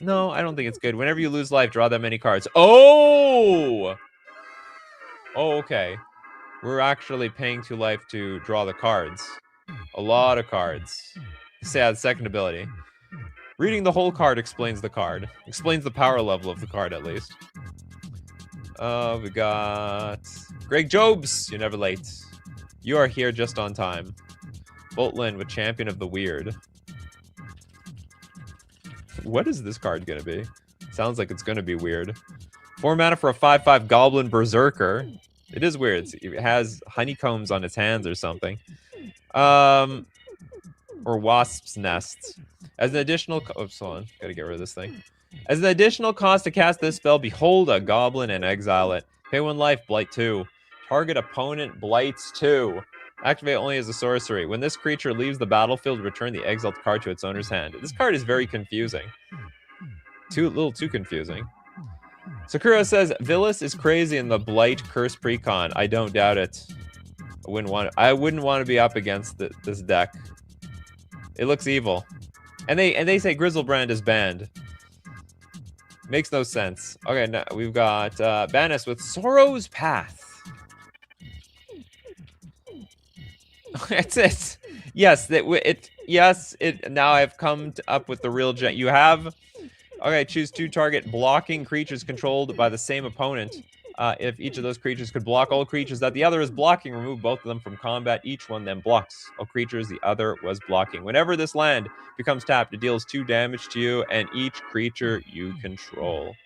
No, I don't think it's good. Whenever you lose life, draw that many cards. Oh! Oh, okay. We're actually paying 2 life to draw the cards. A lot of cards. Yeah, the second ability. Reading the whole card explains the card. Explains the power level of the card, at least. We got Greg Jobs. You're never late. You are here just on time. Boltlin with Champion of the Weird. What is this card going to be? Sounds like it's going to be weird. 4 mana for a 5/5 Goblin Berserker. It is weird. It has honeycombs on its hands or something. Or wasp's nests. As an additional... Oops, hold on. Gotta get rid of this thing. As an additional cost to cast this spell, behold a goblin and exile it. Pay 1 life, blight 2. Target opponent blights 2. Activate only as a sorcery. When this creature leaves the battlefield, return the exiled card to its owner's hand. This card is very confusing. A little too confusing. Sakura says, Villas is crazy in the Blight Curse Precon. I don't doubt it. I wouldn't want to be up against this deck. It looks evil. And they say Grizzlebrand is banned. Makes no sense. Okay, now we've got Banis with Sorrow's Path. That's it. Yes, now I've come up with the real gen. You have... Okay, choose 2 target blocking creatures controlled by the same opponent. If each of those creatures could block all creatures that the other is blocking, remove both of them from combat. Each one then blocks all creatures the other was blocking. Whenever this land becomes tapped, it deals 2 damage to you and each creature you control.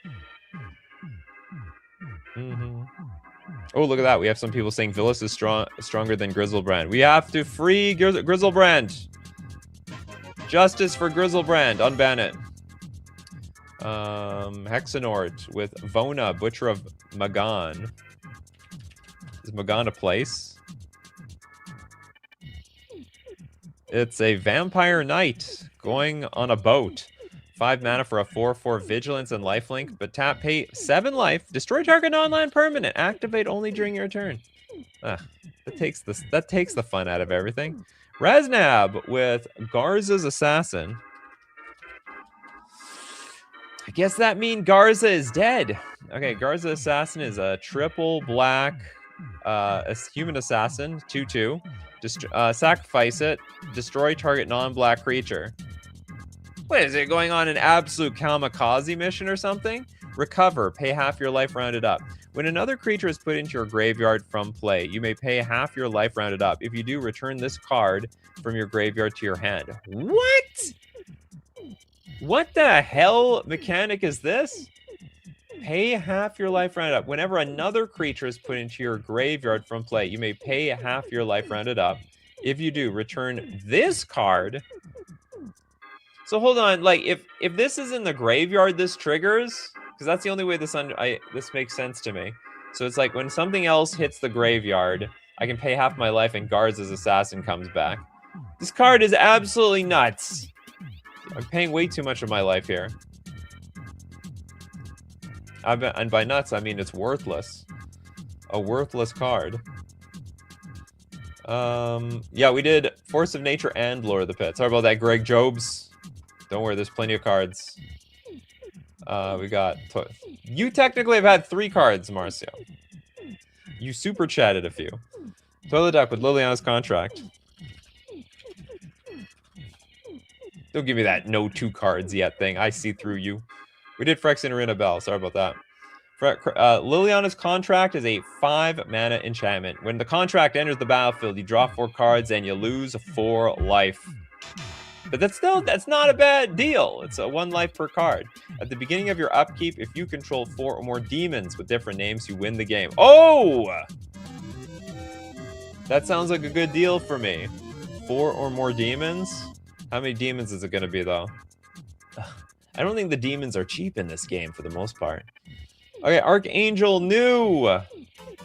Oh, look at that. We have some people saying Villas is stronger than Grizzlebrand. We have to free Grizzlebrand. Justice for Grizzlebrand. Unban it. Hexenort with Vona, Butcher of Magan. Is Magan a place? It's a Vampire Knight going on a boat. 5 mana for a 4/4 Vigilance and Lifelink, but pay 7 life, destroy target non-land permanent, activate only during your turn. That takes the fun out of everything. Raznab with Garza's Assassin. I guess that means Garza is dead. Okay, Garza Assassin is a triple black a human assassin, 2/2. Sacrifice it, destroy target non-black creature. What is it, going on an absolute kamikaze mission or something? Recover, pay half your life rounded up. When another creature is put into your graveyard from play, you may pay half your life rounded up. If you do, return this card from your graveyard to your hand. What? What the hell mechanic is this? Pay half your life rounded up. Whenever another creature is put into your graveyard from play, you may pay half your life rounded up. If you do, return this card. So hold on, like if this is in the graveyard, this triggers, because that's the only way this makes sense to me. So it's like when something else hits the graveyard, I can pay half my life and Garza's Assassin comes back. This card is absolutely nuts. I'm paying way too much of my life here. And by nuts, I mean it's worthless. A worthless card. Yeah, we did Force of Nature and Lord of the Pit. Sorry about that, Greg Jobs. Don't worry, there's plenty of cards. We got... You technically have had 3 cards, Marcio. You super chatted a few. Toilet Duck with Liliana's Contract. Don't give me that no 2 cards yet thing. I see through you. We did Phyrexian Arena Bell. Sorry about that. Liliana's Contract is a 5-mana enchantment. When the contract enters the battlefield, you draw 4 cards and you lose 4 life. But that's not a bad deal. It's a 1 life per card. At the beginning of your upkeep, if you control 4 or more demons with different names, you win the game. Oh! That sounds like a good deal for me. 4 or more demons? How many demons is it going to be, though? I don't think the demons are cheap in this game for the most part. Okay, Archangel new.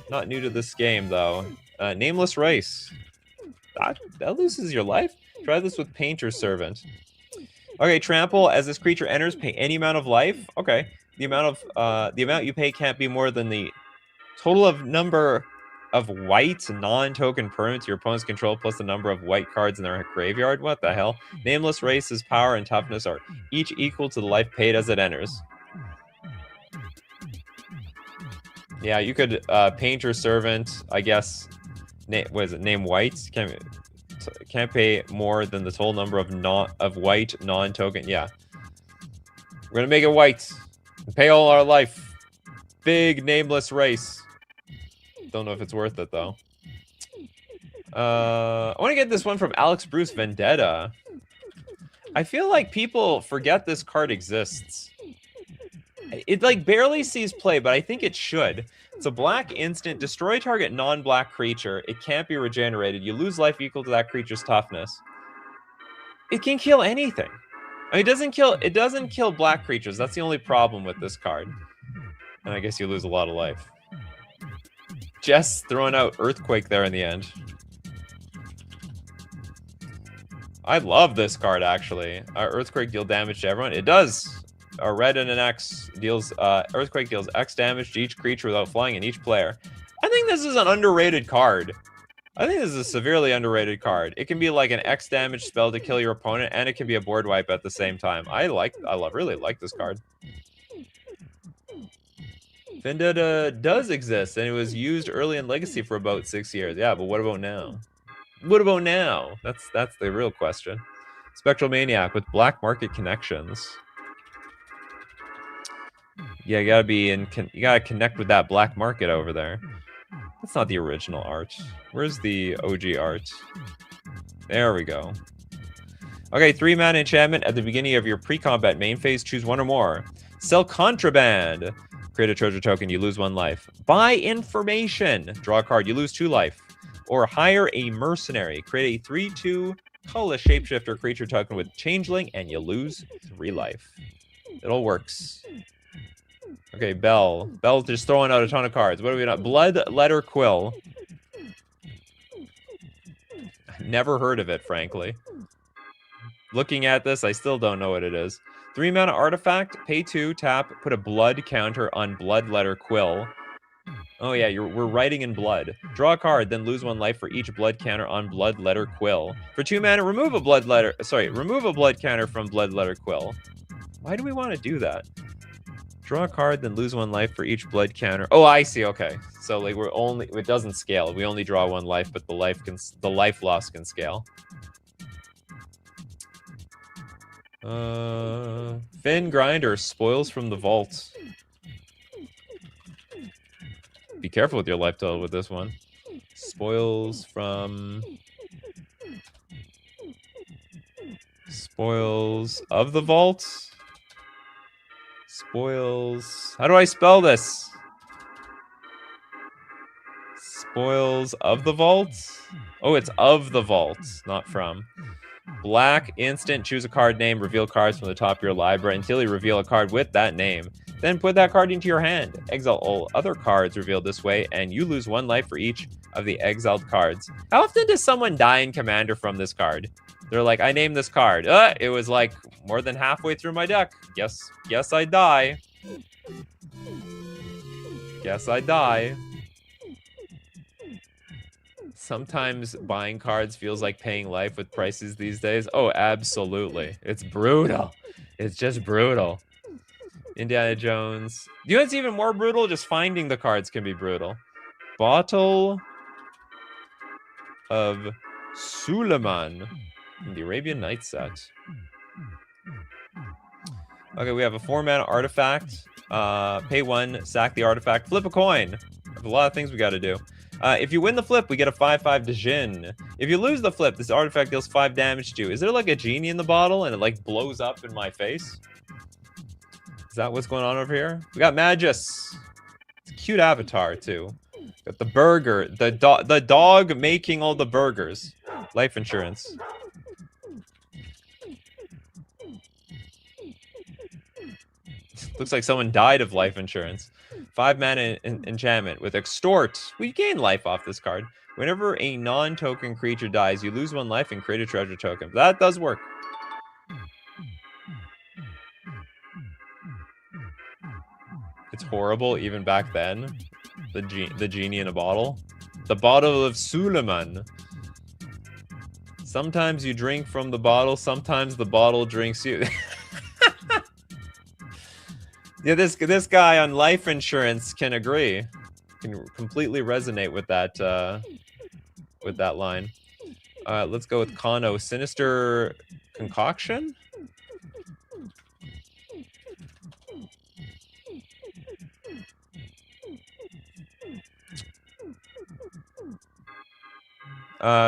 Not new to this game, though. Nameless Race. That loses your life? Try this with Painter's Servant. Okay, Trample. As this creature enters, pay any amount of life. Okay. The amount you pay can't be more than the total of number of white non-token permanents your opponents control plus the number of white cards in their graveyard. What the hell? Nameless Race's power and toughness are each equal to the life paid as it enters. Yeah, you could Painter's Servant, I guess. What is it? Name white? Can't pay more than the total number of white non-token. Yeah, we're gonna make it white. Pay all our life. Big Nameless Race. Don't know if it's worth it though. I want to get this one from Alex Bruce Vendetta. I feel like people forget this card exists. It like barely sees play, but I think it should. It's a black instant. Destroy target non-black creature. It can't be regenerated. You lose life equal to that creature's toughness. It can kill anything. I mean, it doesn't kill black creatures. That's the only problem with this card. And I guess you lose a lot of life. Jess throwing out Earthquake there in the end. I love this card, actually. Earthquake deal damage to everyone. It does. A red and an X deals Earthquake deals X damage to each creature without flying and each player. I think this is an underrated card. I think this is a severely underrated card. It can be like an X damage spell to kill your opponent, and it can be a board wipe at the same time. I really like this card. Vendetta does exist, and it was used early in Legacy for about 6 years. Yeah, but what about now? What about now? That's the real question. Spectral Maniac with black market connections. Yeah, you gotta connect with that black market over there. That's not the original art. Where's the OG art? There we go. Okay, 3-mana enchantment. At the beginning of your pre-combat main phase, choose 1 or more. Sell Contraband. Create a treasure token, you lose 1 life. Buy information. Draw a card, you lose 2 life. Or hire a mercenary. Create a 3/2 colorless shapeshifter creature token with changeling, and you lose 3 life. It all works. Okay, Bell. Bell's just throwing out a ton of cards. What do we got? Blood Letter Quill. Never heard of it, frankly. Looking at this, I still don't know what it is. 3-mana artifact, pay 2, tap, put a blood counter on Blood Letter Quill. Oh yeah, we're writing in blood. Draw a card, then lose 1 life for each blood counter on Blood Letter Quill. For 2 mana, remove a blood counter from Blood Letter Quill. Why do we want to do that? Draw a card, then lose 1 life for each blood counter. Oh, I see. Okay, so like it doesn't scale. We only draw 1 life, but the life loss can scale. Finn Grinder, Spoils from the Vault. Be careful with your life total with this one. Spoils of the Vault. Spoils. How do I spell this? Spoils of the Vault? Oh, it's of the Vault, not from. Black instant, choose a card name, reveal cards from the top of your library until you reveal a card with that name. Then put that card into your hand. Exile all other cards revealed this way, and you lose 1 life for each of the exiled cards. How often does someone die in Commander from this card? They're like, I named this card. It was like more than halfway through my deck. Guess I die. Guess I die. Sometimes buying cards feels like paying life with prices these days. Oh, absolutely. It's brutal. It's just brutal. Indiana Jones. You know what's even more brutal? Just finding the cards can be brutal. Bottle of Suleiman in the Arabian Nights set. Okay, we have a 4-mana artifact. Pay 1, sack the artifact, flip a coin. There's a lot of things we got to do. If you win the flip, we get a 5/5 Djinn. If you lose the flip, this artifact deals 5 damage to you. Is there like a genie in the bottle and it like blows up in my face? Is that what's going on over here? We got Magus. It's a cute avatar too. Got the burger, the dog making all the burgers. Life insurance. Looks like someone died of life insurance. 5-mana enchantment with Extort. We gain life off this card. Whenever a non-token creature dies, you lose 1 life and create a treasure token. That does work. It's horrible even back then. The genie in a bottle. The bottle of Suleiman. Sometimes you drink from the bottle, sometimes the bottle drinks you. Yeah, this guy on life insurance can agree. Can completely resonate with that line. Let's go with Kano. Sinister Concoction?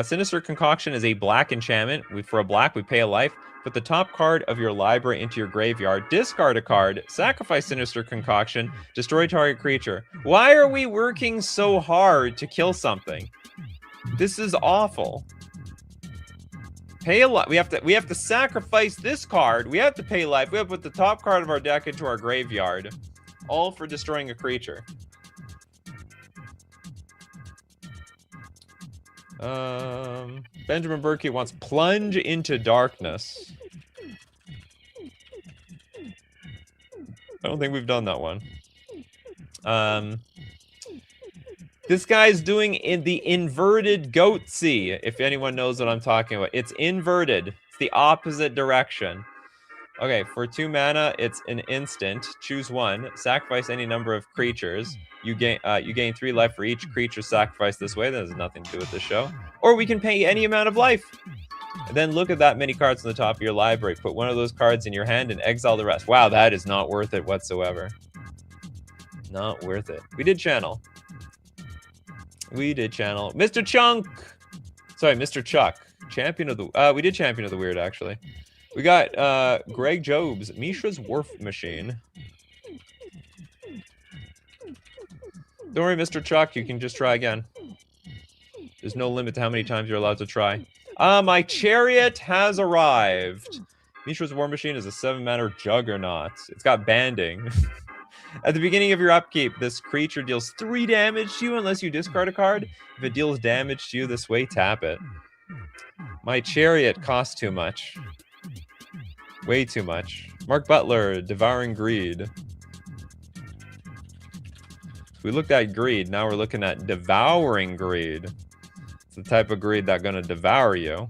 Sinister Concoction is a black enchantment. For a black, we pay a life. Put the top card of your library into your graveyard. Discard a card. Sacrifice Sinister Concoction. Destroy target creature. Why are we working so hard to kill something? This is awful. Pay a lot. We have to sacrifice this card. We have to pay life. We have to put the top card of our deck into our graveyard. All for destroying a creature. Benjamin Berkey wants Plunge into Darkness. I don't think we've done that one. This guy's doing in the inverted Goatsy, if anyone knows what I'm talking about. It's inverted. It's the opposite direction. Okay, for 2 mana, it's an instant. Choose 1. Sacrifice any number of creatures. You gain 3 life for each creature sacrificed this way. That has nothing to do with the show. Or we can pay any amount of life. And then look at that many cards on the top of your library. Put one of those cards in your hand and exile the rest. Wow, that is not worth it whatsoever. Not worth it. We did channel. We did channel. Mr. Chunk! Sorry, Mr. Chuck. Champion of the... we did Champion of the Weird, actually. We got Greg Jobs, Mishra's Wharf Machine. Don't worry, Mr. Chuck, you can just try again. There's no limit to how many times you're allowed to try. My chariot has arrived. Mishra's War Machine is a 7-mana juggernaut. It's got banding. At the beginning of your upkeep, this creature deals 3 damage to you unless you discard a card. If it deals damage to you this way, tap it. My chariot costs too much. Way too much. Mark Butler, Devouring Greed. We looked at greed, now we're looking at devouring greed. It's the type of greed that's gonna devour you.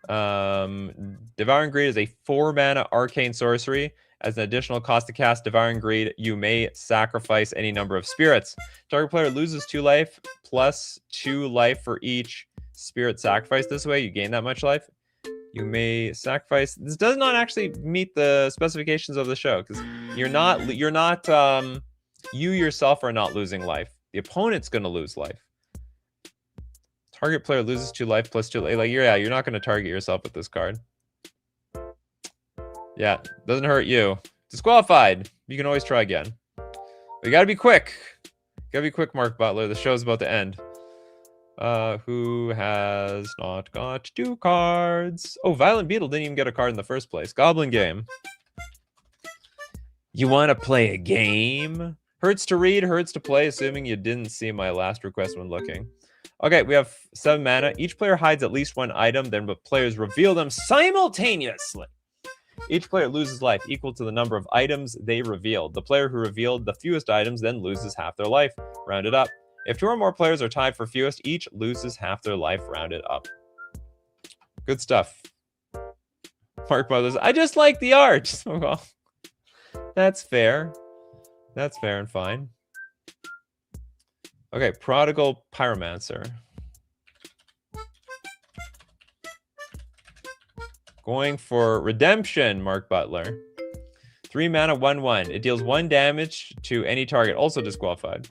Devouring Greed is a 4-mana arcane sorcery. As an additional cost to cast Devouring Greed, you may sacrifice any number of spirits. Target player loses 2 life, plus 2 life for each spirit sacrifice this way. You gain that much life. You may sacrifice. This does not actually meet the specifications of the show, because you yourself are not losing life. The opponent's going to lose life. Target player loses 2 life plus 2. Like, you're not going to target yourself with this card. Yeah, doesn't hurt you. Disqualified. You can always try again. We got to be quick. Gotta be quick, Mark Butler. The show's about to end. Who has not got 2 cards? Oh, Violent Beetle didn't even get a card in the first place. Goblin Game. You want to play a game? Hurts to read, hurts to play, assuming you didn't see my last request when looking. Okay, we have 7 mana. Each player hides at least one item, then the players reveal them simultaneously. Each player loses life equal to the number of items they revealed. The player who revealed the fewest items then loses half their life, rounded up. If 2 or more players are tied for fewest, each loses half their life, rounded up. Good stuff. Mark Brothers, I just like the art. Well, that's fair. That's fair and fine. Okay, Prodigal Pyromancer. Going for Redemption, Mark Butler. 3 mana, 1/1. It deals 1 damage to any target, also disqualified.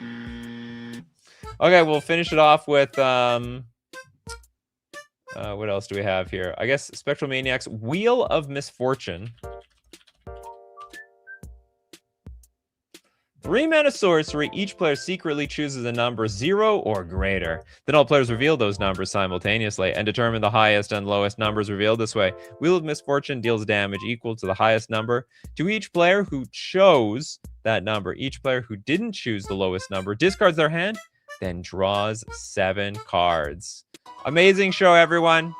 Okay, we'll finish it off with what else do we have here? I guess Spectral Maniac's Wheel of Misfortune. 3 mana sorcery. Each player secretly chooses a number 0 or greater. Then all players reveal those numbers simultaneously and determine the highest and lowest numbers revealed this way. Wheel of Misfortune deals damage equal to the highest number to each player who chose that number. Each player who didn't choose the lowest number discards their hand, then draws 7 cards. Amazing show, everyone.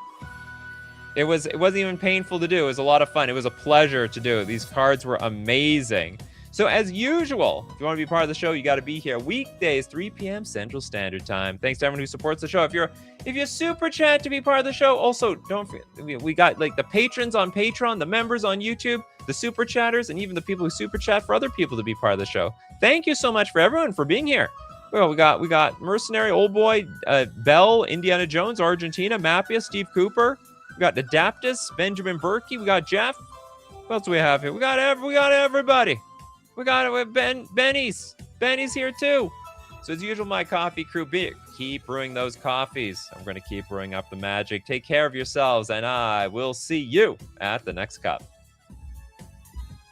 It wasn't even painful to do. It was a lot of fun. It was a pleasure to do. These cards were amazing. So as usual, if you want to be part of the show, you got to be here weekdays, 3 p.m. Central Standard Time. Thanks to everyone who supports the show. If you super chat to be part of the show, also don't forget, we got like the patrons on Patreon, the members on YouTube, the super chatters, and even the people who super chat for other people to be part of the show. Thank you so much for everyone for being here. Well, we got Mercenary, Old Boy, Bell, Indiana Jones, Argentina, Mapia, Steve Cooper. We got Adaptus, Benjamin Berkey. We got Jeff. What else do we have here? We got everybody. We got Benny's. Benny's here too. So as usual, my coffee crew, keep brewing those coffees. I'm going to keep brewing up the magic. Take care of yourselves, and I will see you at the next cup.